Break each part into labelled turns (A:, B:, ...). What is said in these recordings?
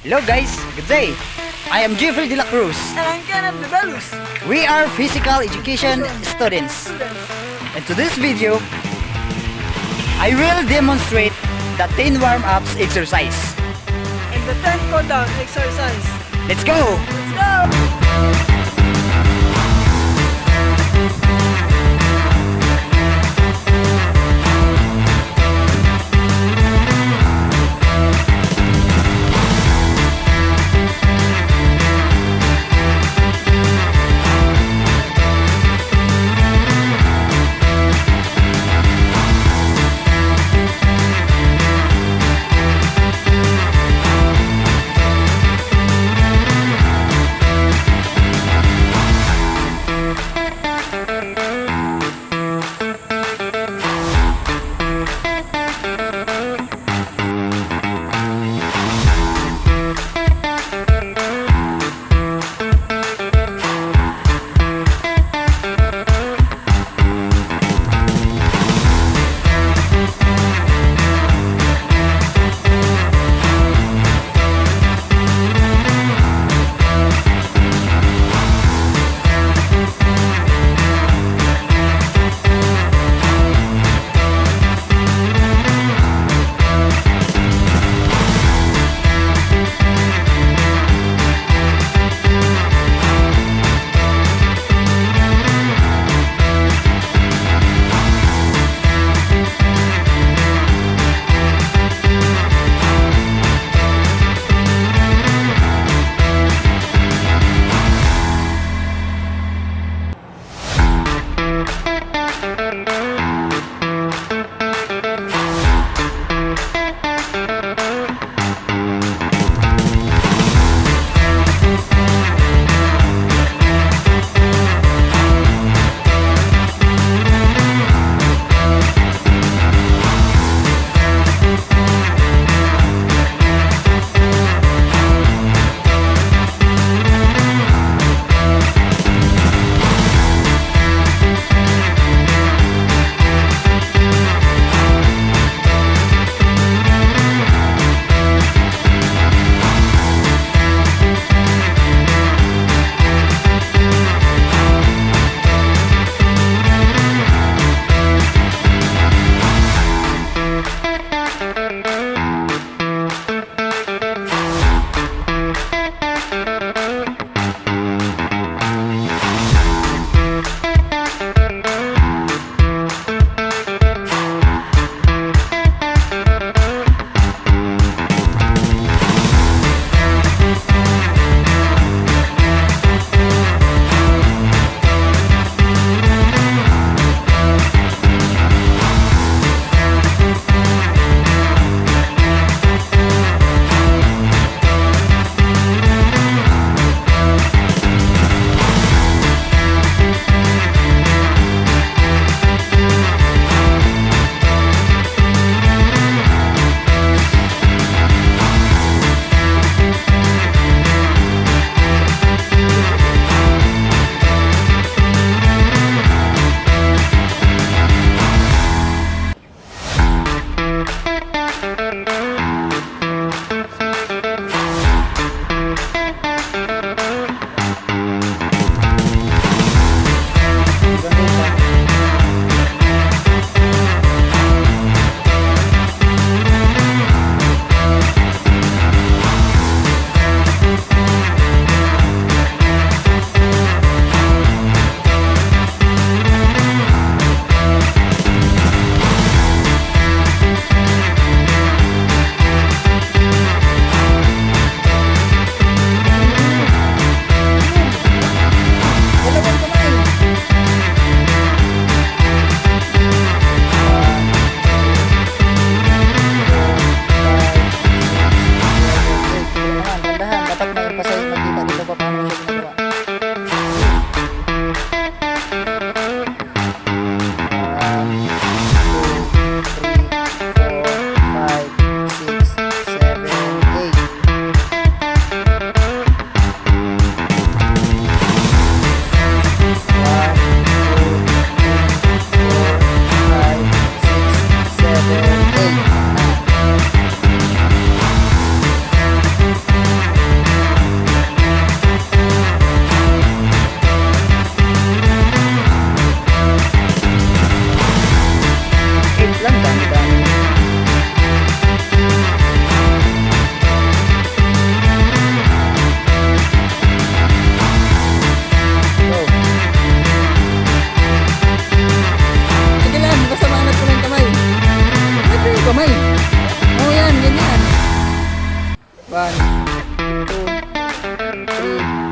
A: Hello guys, good day. I am Jeffrey De La Cruz.
B: And I'm Kenneth Debelus.
A: We are physical education students. And to this video, I will demonstrate the 10 warm-ups exercise.
B: And the 10 cooldown exercise.
A: Let's go!
B: Let's go!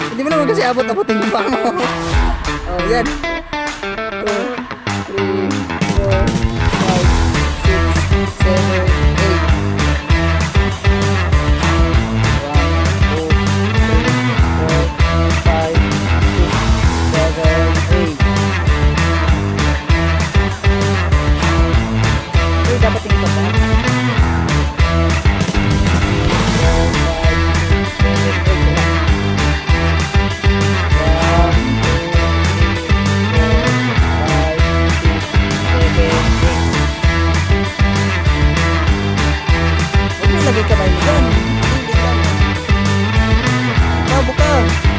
A: Hindi mo naman kasi abot-abotin yung paa mo. Oh, yan. 2, 3, 4, 5, 6, 7, 8. Dapat tingin pa sa lagi kamay mo dyan. Buka.